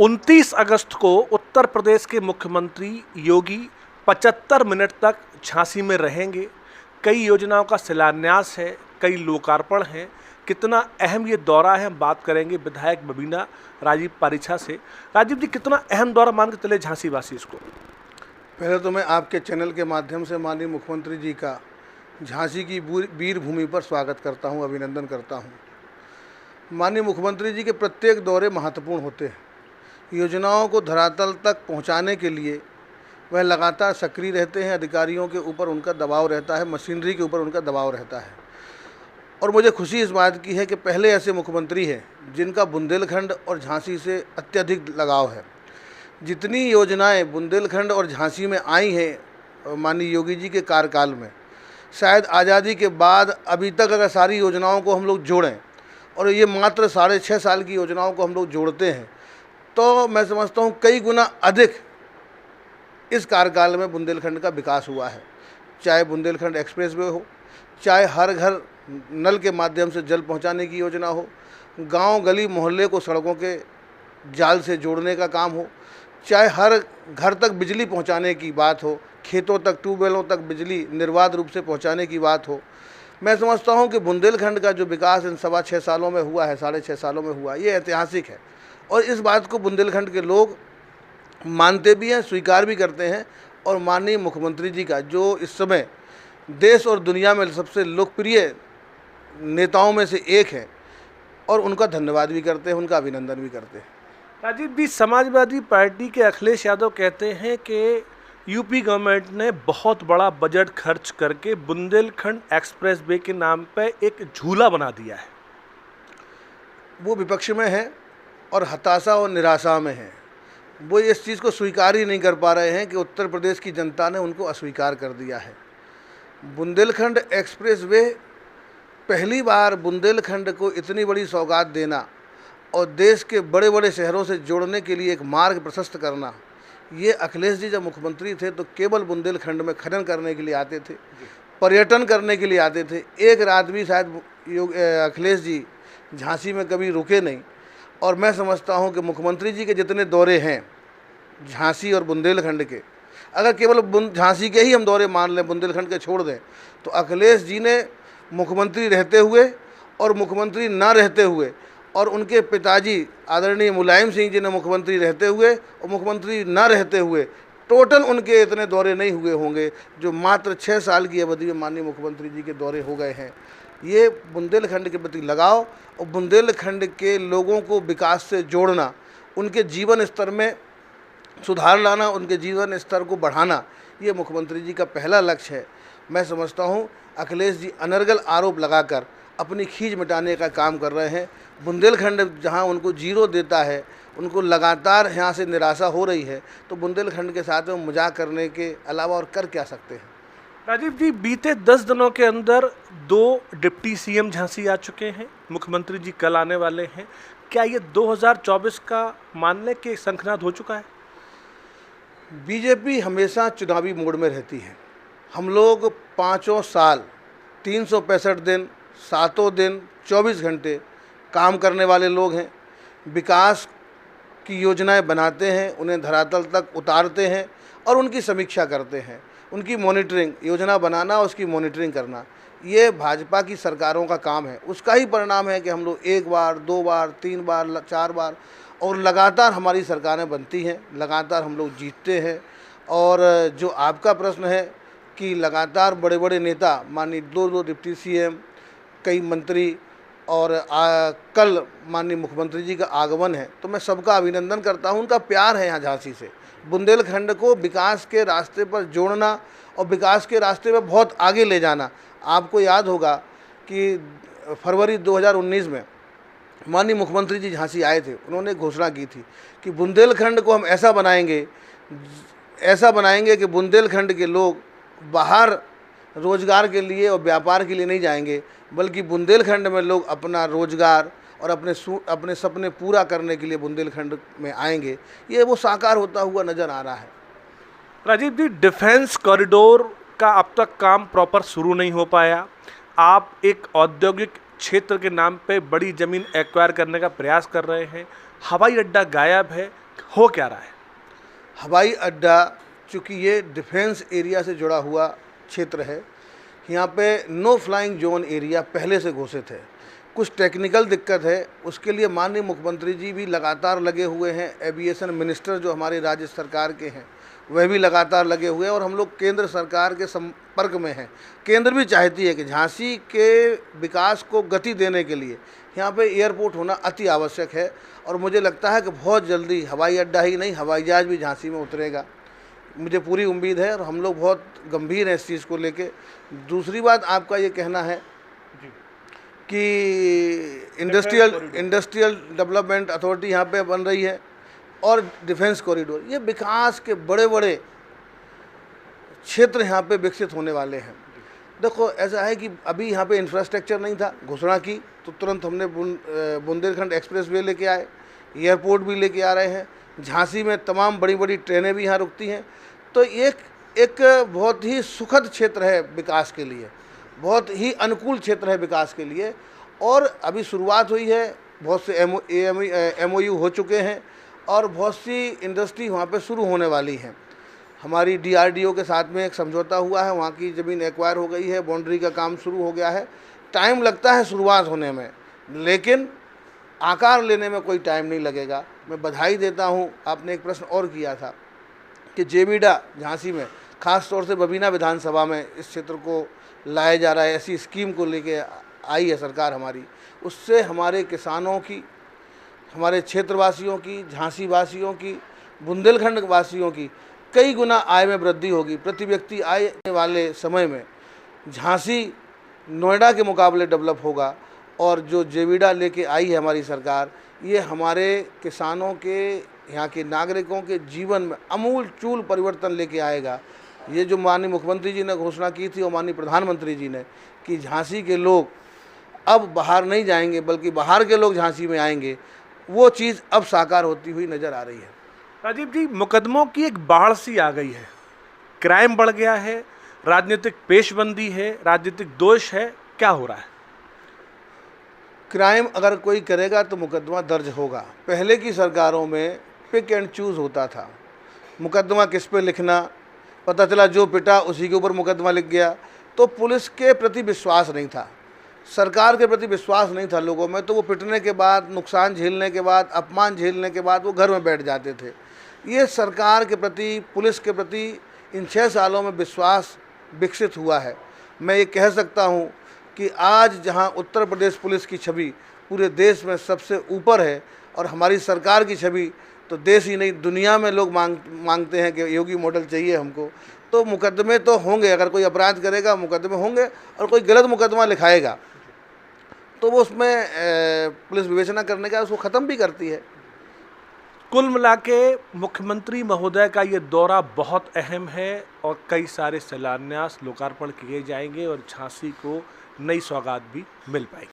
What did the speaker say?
29 अगस्त को उत्तर प्रदेश के मुख्यमंत्री योगी 75 मिनट तक झांसी में रहेंगे। कई योजनाओं का शिलान्यास है, कई लोकार्पण हैं। कितना अहम ये दौरा है, हम बात करेंगे विधायक बबीना राजीव पारिछा से। राजीव जी, कितना अहम दौरा मान के चले झांसी वासी इसको? पहले तो मैं आपके चैनल के माध्यम से माननीय मुख्यमंत्री जी का झांसी की वीर भूमि पर स्वागत करता हूं, अभिनंदन करता हूं। माननीय मुख्यमंत्री जी के प्रत्येक दौरे महत्वपूर्ण होते हैं। योजनाओं को धरातल तक पहुंचाने के लिए वह लगातार सक्रिय रहते हैं। अधिकारियों के ऊपर उनका दबाव रहता है, मशीनरी के ऊपर उनका दबाव रहता है। और मुझे खुशी इस बात की है कि पहले ऐसे मुख्यमंत्री हैं जिनका बुंदेलखंड और झांसी से अत्यधिक लगाव है। जितनी योजनाएं बुंदेलखंड और झांसी में आई हैं माननीय योगी जी के कार्यकाल में, शायद आज़ादी के बाद अभी तक अगर सारी योजनाओं को हम लोग जोड़ें और ये मात्र 6.5 साल की योजनाओं को हम लोग जोड़ते हैं तो मैं समझता हूँ कई गुना अधिक इस कार्यकाल में बुंदेलखंड का विकास हुआ है। चाहे बुंदेलखंड एक्सप्रेसवे हो, चाहे हर घर नल के माध्यम से जल पहुंचाने की योजना हो, गांव गली मोहल्ले को सड़कों के जाल से जोड़ने का काम हो, चाहे हर घर तक बिजली पहुंचाने की बात हो, खेतों तक ट्यूबवेलों तक बिजली निर्बाध रूप से पहुंचाने की बात हो। मैं समझता हूं कि बुंदेलखंड का जो विकास इन 6.25 सालों में हुआ है, 6.5 सालों में हुआ, ये ऐतिहासिक है। और इस बात को बुंदेलखंड के लोग मानते भी हैं, स्वीकार भी करते हैं। और माननीय मुख्यमंत्री जी का जो इस समय देश और दुनिया में सबसे लोकप्रिय नेताओं में से एक है और उनका धन्यवाद भी करते हैं, उनका अभिनंदन भी करते हैं। राजीव जी, समाजवादी पार्टी के अखिलेश यादव कहते हैं कि यूपी गवर्नमेंट ने बहुत बड़ा बजट खर्च करके बुंदेलखंड एक्सप्रेसवे के नाम पे एक झूला बना दिया है। वो विपक्ष में है और हताशा और निराशा में है। वो इस चीज़ को स्वीकार ही नहीं कर पा रहे हैं कि उत्तर प्रदेश की जनता ने उनको अस्वीकार कर दिया है। बुंदेलखंड एक्सप्रेसवे, पहली बार बुंदेलखंड को इतनी बड़ी सौगात देना और देश के बड़े बड़े शहरों से जोड़ने के लिए एक मार्ग प्रशस्त करना, ये अखिलेश जी जब मुख्यमंत्री थे तो केवल बुंदेलखंड में खनन करने के लिए आते थे, पर्यटन करने के लिए आते थे। एक रात भी शायद अखिलेश जी झांसी में कभी रुके नहीं। और मैं समझता हूं कि मुख्यमंत्री जी के जितने दौरे हैं झांसी और बुंदेलखंड के, अगर केवल झांसी के ही हम दौरे मान लें, बुंदेलखंड के छोड़ दें, तो अखिलेश जी ने मुख्यमंत्री रहते हुए और मुख्यमंत्री ना रहते हुए, और उनके पिताजी आदरणीय मुलायम सिंह जी ने मुख्यमंत्री रहते हुए और मुख्यमंत्री ना रहते हुए, टोटल उनके इतने दौरे नहीं हुए होंगे जो मात्र 6 साल की अवधि में माननीय मुख्यमंत्री जी के दौरे हो गए हैं। ये बुंदेलखंड के प्रति लगाव और बुंदेलखंड के लोगों को विकास से जोड़ना, उनके जीवन स्तर में सुधार लाना, उनके जीवन स्तर को बढ़ाना, ये मुख्यमंत्री जी का पहला लक्ष्य है। मैं समझता हूँ अखिलेश जी अनर्गल आरोप लगाकर अपनी खींच मिटाने का काम कर रहे हैं। बुंदेलखंड जहाँ उनको 0 देता है, उनको लगातार यहाँ से निराशा हो रही है, तो बुंदेलखंड के साथ में मजाक करने के अलावा और कर क्या सकते हैं। राजीव जी, बीते 10 दिनों के अंदर 2 डिप्टी सीएम झांसी आ चुके हैं, मुख्यमंत्री जी कल आने वाले हैं। क्या ये 2024 का मानने के शंखनाद हो चुका है? बीजेपी हमेशा चुनावी मोड में रहती है। हम लोग 5 साल 365 दिन 7 दिन 24 घंटे काम करने वाले लोग हैं। विकास की योजनाएं बनाते हैं, उन्हें धरातल तक उतारते हैं और उनकी समीक्षा करते हैं। उनकी मॉनिटरिंग, योजना बनाना, उसकी मॉनिटरिंग करना, ये भाजपा की सरकारों का काम है। उसका ही परिणाम है कि हम लोग 1 बार 2 बार 3 बार 4 बार और लगातार हमारी सरकारें बनती हैं, लगातार हम लोग जीतते हैं। और जो आपका प्रश्न है कि लगातार बड़े बड़े नेता, माननीय 2 डिप्टी सीएम, कई मंत्री और कल माननीय मुख्यमंत्री जी का आगमन है, तो मैं सबका अभिनंदन करता हूं। उनका प्यार है यहाँ झांसी से। बुंदेलखंड को विकास के रास्ते पर जोड़ना और विकास के रास्ते पर बहुत आगे ले जाना। आपको याद होगा कि फरवरी 2019 में माननीय मुख्यमंत्री जी झांसी आए थे। उन्होंने घोषणा की थी कि बुंदेलखंड को हम ऐसा बनाएंगे कि बुंदेलखंड के लोग बाहर रोजगार के लिए और व्यापार के लिए नहीं जाएंगे, बल्कि बुंदेलखंड में लोग अपना रोजगार और अपने सपने पूरा करने के लिए बुंदेलखंड में आएंगे। ये वो साकार होता हुआ नज़र आ रहा है। राजीव जी, डिफेंस कॉरिडोर का अब तक काम प्रॉपर शुरू नहीं हो पाया। आप एक औद्योगिक क्षेत्र के नाम पे बड़ी ज़मीन एक्वायर करने का प्रयास कर रहे हैं। हवाई अड्डा गायब है, हो क्या रहा है? हवाई अड्डा, चूँकि ये डिफेंस एरिया से जुड़ा हुआ क्षेत्र है, यहाँ पे नो फ्लाइंग जोन एरिया पहले से घोषित है। कुछ टेक्निकल दिक्कत है, उसके लिए माननीय मुख्यमंत्री जी भी लगातार लगे हुए हैं। एविएशन मिनिस्टर जो हमारे राज्य सरकार के हैं वह भी लगातार लगे हुए हैं, और हम लोग केंद्र सरकार के संपर्क में हैं। केंद्र भी चाहती है कि झांसी के विकास को गति देने के लिए यहाँ पे एयरपोर्ट होना अति आवश्यक है, और मुझे लगता है कि बहुत जल्दी हवाई अड्डा ही नहीं, हवाई जहाज भी झांसी में उतरेगा। मुझे पूरी उम्मीद है, और हम लोग बहुत गंभीर हैं इस चीज़ को लेके। दूसरी बात, आपका ये कहना है कि इंडस्ट्रियल डेवलपमेंट अथॉरिटी यहाँ पे बन रही है और डिफेंस कॉरिडोर, ये विकास के बड़े बड़े क्षेत्र यहाँ पे विकसित होने वाले हैं। देखो, ऐसा है कि अभी यहाँ पे इंफ्रास्ट्रक्चर नहीं था, घोषणा की तो तुरंत हमने बुंदेलखंड एक्सप्रेस वे लेके आए, एयरपोर्ट भी लेके आ रहे हैं, झांसी में तमाम बड़ी बड़ी ट्रेनें भी यहाँ रुकती हैं। तो एक बहुत ही सुखद क्षेत्र है विकास के लिए, बहुत ही अनुकूल क्षेत्र है विकास के लिए। और अभी शुरुआत हुई है, बहुत से MOU हो चुके हैं, और बहुत सी इंडस्ट्री वहाँ पे शुरू होने वाली हैं। हमारी DRDO के साथ में एक समझौता हुआ है, वहाँ की ज़मीन एक्वायर हो गई है, बाउंड्री का काम शुरू हो गया है। टाइम लगता है शुरुआत होने में, लेकिन आकार लेने में कोई टाइम नहीं लगेगा। मैं बधाई देता हूँ। आपने एक प्रश्न और किया था कि जेबीडा झांसी में, ख़ास तौर से बबीना विधानसभा में इस क्षेत्र को लाया जा रहा है, ऐसी स्कीम को लेके आई है सरकार हमारी। उससे हमारे किसानों की, हमारे क्षेत्रवासियों की, झांसी वासियों की, बुंदेलखंड वासियों की कई गुना आय में वृद्धि होगी। प्रति व्यक्ति आय वाले समय में झांसी नोएडा के मुकाबले डेवलप होगा, और जो जेबीडा लेके आई है हमारी सरकार, ये हमारे किसानों के, यहाँ के नागरिकों के जीवन में अमूल चूल परिवर्तन लेके आएगा। ये जो माननीय मुख्यमंत्री जी ने घोषणा की थी और माननीय प्रधानमंत्री जी ने, कि झांसी के लोग अब बाहर नहीं जाएंगे बल्कि बाहर के लोग झांसी में आएंगे, वो चीज़ अब साकार होती हुई नज़र आ रही है। राजीव जी, मुकदमों की एक बाढ़ सी आ गई है, क्राइम बढ़ गया है, राजनीतिक पेशबंदी है, राजनीतिक दोष है, क्या हो रहा है? क्राइम अगर कोई करेगा तो मुकदमा दर्ज होगा। पहले की सरकारों में पिक एंड चूज़ होता था, मुकदमा किस पे लिखना, पता चला जो पिटा उसी के ऊपर मुकदमा लिख गया। तो पुलिस के प्रति विश्वास नहीं था, सरकार के प्रति विश्वास नहीं था लोगों में, तो वो पिटने के बाद, नुकसान झेलने के बाद, अपमान झेलने के बाद वो घर में बैठ जाते थे। ये सरकार के प्रति, पुलिस के प्रति इन 6 सालों में विश्वास विकसित हुआ है। मैं ये कह सकता हूँ कि आज जहाँ उत्तर प्रदेश पुलिस की छवि पूरे देश में सबसे ऊपर है, और हमारी सरकार की छवि तो देश ही नहीं दुनिया में लोग मांगते हैं कि योगी मॉडल चाहिए हमको, तो मुकदमे तो होंगे। अगर कोई अपराध करेगा मुकदमे होंगे, और कोई गलत मुकदमा लिखाएगा तो वो उसमें पुलिस विवेचना करने का, उसको ख़त्म भी करती है। कुल मिला के मुख्यमंत्री महोदय का ये दौरा बहुत अहम है, और कई सारे शिलान्यास, लोकार्पण किए जाएंगे, और झांसी को नई सौगात भी मिल पाएगी।